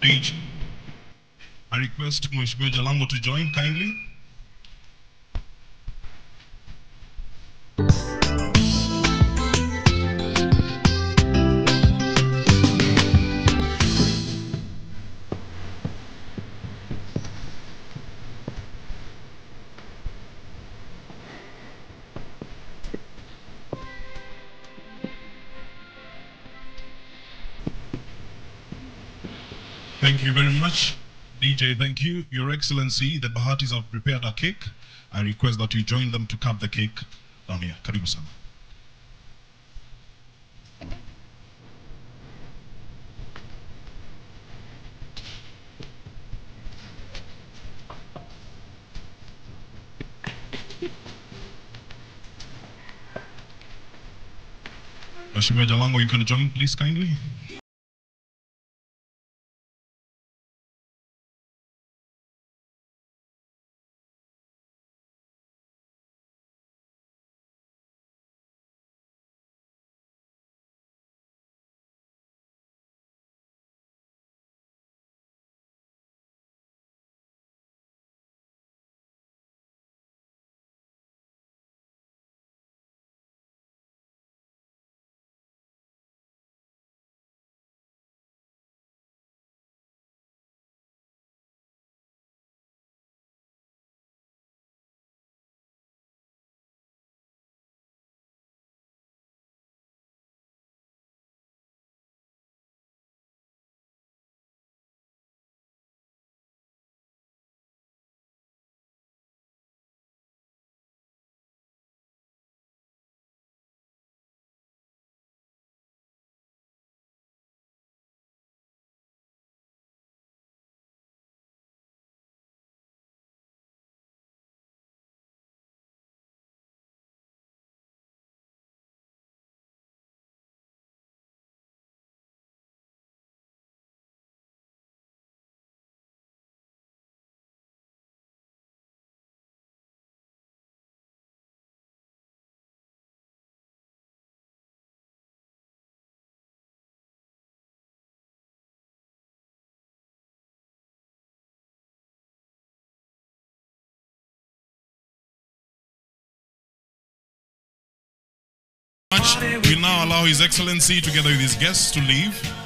stage. I request Mheshimiwa Jalango to join kindly. Thank you very much. DJ, thank you. Your Excellency, the Bahatis have prepared a cake. I request that you join them to cut the cake down here. Karibu sana. Mheshimiwa Jalango, you can join please kindly. We now allow His Excellency together with his guests to leave.